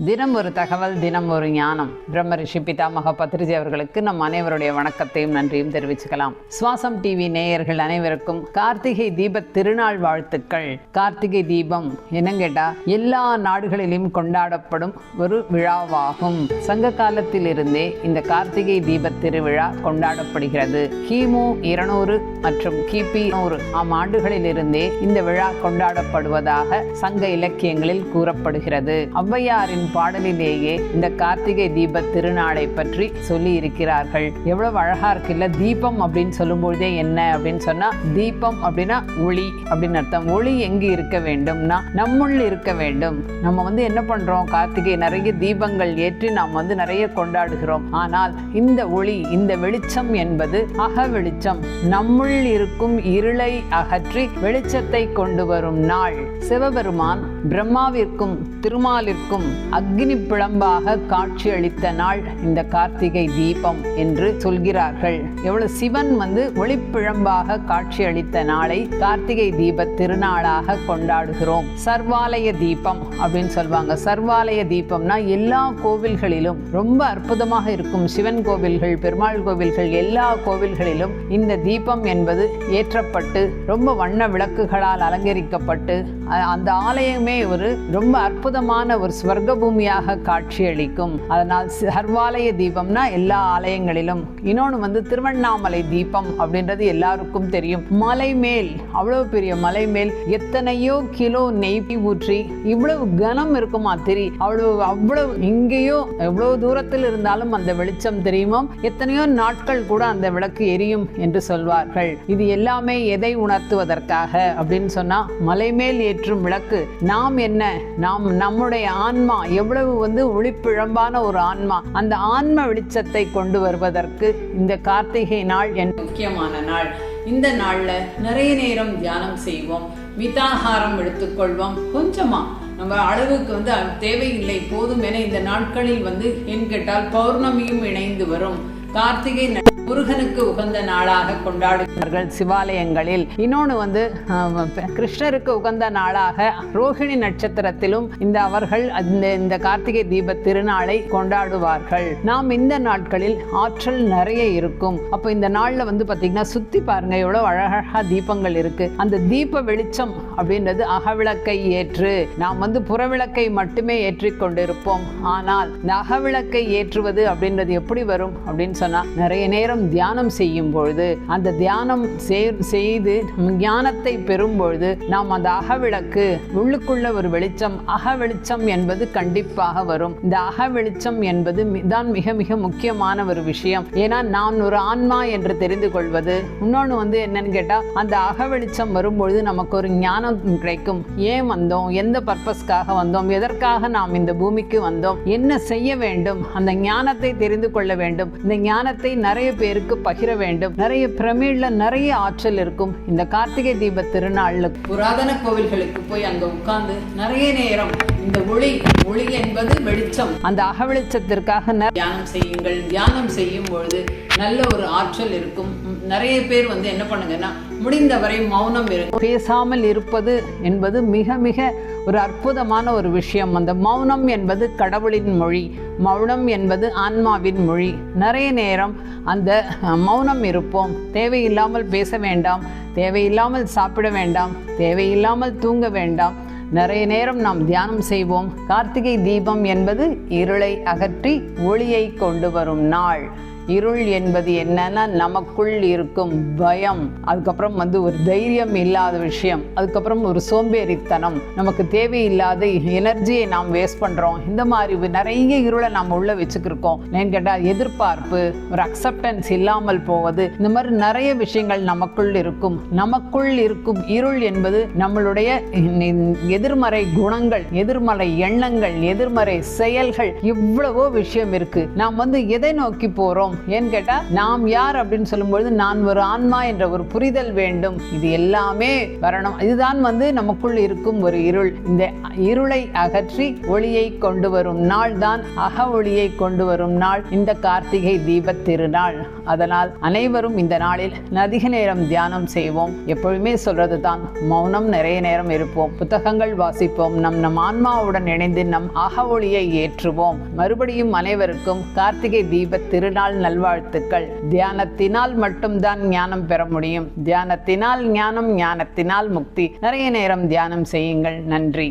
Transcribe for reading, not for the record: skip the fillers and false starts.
தினம் ஒரு தகவல், தினம் ஒரு ஞானம். பிரம்ம ரிஷி பிதாமக பத்ரிஜி அவர்களுக்கு நம் அனைவருடைய வணக்கத்தையும் நன்றியும் தெரிவிச்சுக்கலாம். சுவாசம் டிவி நேயர்கள் அனைவருக்கும் கார்த்திகை தீப திருநாள் வாழ்த்துக்கள். கார்த்திகை தீபம் என்னன்னு கேட்டா எல்லா நாடுகளிலும் கொண்டாடப்படும் ஒரு விழாவாகும். சங்க காலத்திலிருந்தே இந்த கார்த்திகை தீப திருவிழா கொண்டாடப்படுகிறது. கிமு 200 மற்றும் கிபி 100 ஆண்டுகளிலிருந்தே இந்த விழா கொண்டாடப்படுவதாக சங்க இலக்கியங்களில் கூறப்படுகிறது. ஔவையாரின் பாடலிலேயே இந்த கார்த்திகை தீப திருநாளை பற்றி சொல்லி இருக்கிறார்கள். எவ்வளவு அழகா இருக்குல்ல. தீபம் அப்படின்னு சொல்லும் பொழுதே என்ன அப்படின்னு சொன்னா, தீபம் அப்படின்னா ஒளி அப்படின்னு அர்த்தம். ஒளி எங்கு இருக்க வேண்டும்னா நம்முள் இருக்க வேண்டும். நம்ம என்ன பண்றோம், கார்த்திகை நிறைய தீபங்கள் ஏற்றி நாம் நிறைய கொண்டாடுகிறோம். ஆனால் இந்த ஒளி, இந்த வெளிச்சம் என்பது அக வெளிச்சம். நம்முள் இருக்கும் இருளை அகற்றி வெளிச்சத்தை கொண்டு வரும் நாள். சிவபெருமான் பிரம்மாவிற்கும் திருமாலிற்கும் அக்னி பிழம்பாக காட்சி அளித்த நாள் இந்த கார்த்திகை தீபம் என்று சொல்கிறார்கள். எவ்வளவு சிவன் ஒளிப்பிழம்பாக காட்சி அளித்த நாளை கார்த்திகை தீப திருநாளாக கொண்டாடுகிறோம். சர்வாலய தீபம் அப்படின்னு சொல்வாங்க. சர்வாலய தீபம்னா எல்லா கோவில்களிலும் ரொம்ப அற்புதமாக இருக்கும். சிவன் கோவில்கள், பெருமாள் கோவில்கள், எல்லா கோவில்களிலும் இந்த தீபம் என்பது ஏற்றப்பட்டு ரொம்ப வண்ண விளக்குகளால் அலங்கரிக்கப்பட்டு அந்த ஆலயமே ரொம்ப அற்புதமான ஒரு ஸ்வர்க்க பூமியாக காட்சியளிக்கும். அதனால் சர்வாலய தீபம்னா எல்லா ஆலயங்களிலும். இன்னொன்று திருவண்ணாமலை தீபம் அப்படின்றது எல்லாருக்கும் தெரியும். மலை மேல், அவ்வளவு பெரிய மலை மேல் எத்தனையோ கிலோ நெய் ஊற்றி இவ்வளவு கனம் இருக்குமா திரி. அவ்வளவு இங்கேயோ எவ்வளவு தூரத்தில் இருந்தாலும் அந்த வெளிச்சம் தெரியுமோ. எத்தனையோ நாட்கள் கூட அந்த விளக்கு எரியும் என்று சொல்வார்கள். இது எல்லாமே எதை உணர்த்துவதற்காக அப்படின்னு சொன்னா, மலை மேல் ஏற்றும் விளக்கு நாம் என்ன, நம்முடைய ஆன்மா எவ்வளவு ஒளிப்பிழம்பான ஒரு ஆன்மா, அந்த ஆன்ம வெளிச்சத்தை கொண்டு வருவதற்கு இந்த கார்த்திகை நாள் முக்கியமான நாள். இந்த நாள்ல நிறைய நேரம் தியானம் செய்வோம், மிதாகாரம் எடுத்துக்கொள்வோம். கொஞ்சமா நம்ம அளவுக்கு தேவையில்லை, போதும் என இந்த நாட்களில் ஏன் கேட்டால் பௌர்ணமியும் இணைந்து வரும். கார்த்திகை முருகனுக்கு உகந்த நாளாக கொண்டாடுகிறார்கள் சிவாலயங்களில். இன்னொன்று கிருஷ்ணருக்கு உகந்த நாளாக ரோஹிணி நட்சத்திரத்திலும் அவர்கள் இந்த கார்த்திகை தீப திருநாளை கொண்டாடுவார்கள். நாம் இந்த நாட்களில் ஆற்றல் நிறைய இருக்கும். அப்போ இந்த நாள்ல பார்த்தீங்கன்னா சுத்தி பாருங்க, எவ்வளவு அழகழகா தீபங்கள் இருக்கு. அந்த தீப வெளிச்சம் அப்படின்றது அகவிளக்கை ஏற்று, நாம் புறவிளக்கை மட்டுமே ஏற்றி கொண்டிருப்போம். ஆனால் இந்த அகவிளக்கை ஏற்றுவது அப்படின்றது எப்படி வரும் அப்படின்னு சொன்னா, நிறைய நேரம் தியானம் செய்யும் பொழுது, அந்த தியானம் செய்து ஞானத்தை பெறும் பொழுது நாம் அந்த அகவிளக்கு உள்ளுக்குள்ள ஒரு வெளிச்சம், அக வெளிச்சம் என்பது கண்டிப்பாக வரும். இந்த அக வெளிச்சம் என்பது தான் மிக மிக முக்கியமான ஒரு விஷயம். ஏன்னா நான் ஒரு ஆன்மா என்று தெரிந்து கொள்வது. இன்னொன்று என்னன்னு கேட்டா, அந்த அக வெளிச்சம் வரும்பொழுது நமக்கு ஒரு ஞானம் கிடைக்கும். ஏன் வந்தோம், எந்த பர்பஸ்க்காக வந்தோம், எதற்காக நாம் இந்த பூமிக்கு வந்தோம், என்ன செய்ய வேண்டும், அந்த ஞானத்தை தெரிந்து கொள்ள வேண்டும். இந்த ஞானத்தை நிறைய பேருக்கு பகிர வேண்டும். நிறைய பிரமிழ்ல நிறைய ஆற்றல் இருக்கும். இந்த கார்த்திகை தீப திருநாள்ல புராதன கோவில்களுக்கு போய் அங்க உட்கார்ந்து நிறைய நேரம் இந்த ஒளி என்பது வெளிச்சம், அந்த அகவெளிச்சத்திற்காக தியானம் செய்யுங்கள். தியானம் செய்யும் பொழுது நல்ல ஒரு ஆற்றல் இருக்கும். நிறைய பேர் என்ன பண்ணுங்கன்னா, முடிந்தவரை மௌனம் இருக்கும். பேசாமல் இருப்பது என்பது மிக மிக ஒரு அற்புதமான ஒரு விஷயம். அந்த மௌனம் என்பது கடவுளின் மொழி, மௌனம் என்பது ஆன்மாவின் மொழி. நிறைய நேரம் அந்த மௌனம் இருப்போம். தேவையில்லாமல் பேச வேண்டாம், தேவையில்லாமல் சாப்பிட வேண்டாம், தேவையில்லாமல் தூங்க வேண்டாம். நிறைய நேரம் நாம் தியானம் செய்வோம். கார்த்திகை தீபம் என்பது இருளை அகற்றி ஒளியை கொண்டு வரும் நாள். இருள் என்பது என்னன்னா, நமக்குள் இருக்கும் பயம், அதுக்கப்புறம் ஒரு தைரியம் இல்லாத விஷயம், அதுக்கப்புறம் ஒரு சோம்பேறித்தனம், நமக்கு தேவையில்லாத எனர்ஜியை நாம் வேஸ்ட் பண்றோம். இந்த மாதிரி நிறைய இருளை நாம் உள்ள வச்சுக்கிருக்கோம். ஏன்னு கேட்டால் எதிர்பார்ப்பு, ஒரு அக்செப்டன்ஸ் இல்லாமல் போவது, இந்த மாதிரி நிறைய விஷயங்கள் நமக்குள் இருக்கும். நமக்குள் இருக்கும் இருள் என்பது நம்மளுடைய எதிர்மறை குணங்கள், எதிர்மறை எண்ணங்கள், எதிர்மறை செயல்கள், இவ்வளவோ விஷயம் இருக்கு. நாம் எதை நோக்கி போறோம், ஏன்னு கேட்டா நாம் யார் அப்படின்னு சொல்லும்பொழுது நான் ஒரு ஆன்மா என்ற ஒரு புரிதல் வேண்டும். இது எல்லாமே வரணும். இதுதான் நமக்குள் இருக்கும் ஒரு இருள். இந்த இருளை அகற்றி ஒளியை கொண்டு வரும் நாள் தான் அக ஒளியை கொண்டு வரும் நாள் இந்த கார்த்திகை தீப திருநாள். அதனால் அனைவரும் இந்த நாளில் அதிக நேரம் தியானம் செய்வோம். எப்பொழுதுமே சொல்றது தான், மௌனம் நிறைய நேரம் இருப்போம், புத்தகங்கள் வாசிப்போம், நம் ஆன்மாவுடன் இணைந்து நம் அக ஒளியை ஏற்றுவோம். மறுபடியும் அனைவருக்கும் கார்த்திகை தீப திருநாள் நல்வாழ்த்துக்கள். தியானத்தினால் மட்டும்தான் ஞானம் பெற முடியும். தியானத்தினால் ஞானம், ஞானத்தினால் முக்தி. நிறைய நேரம் தியானம் செய்யுங்கள். நன்றி.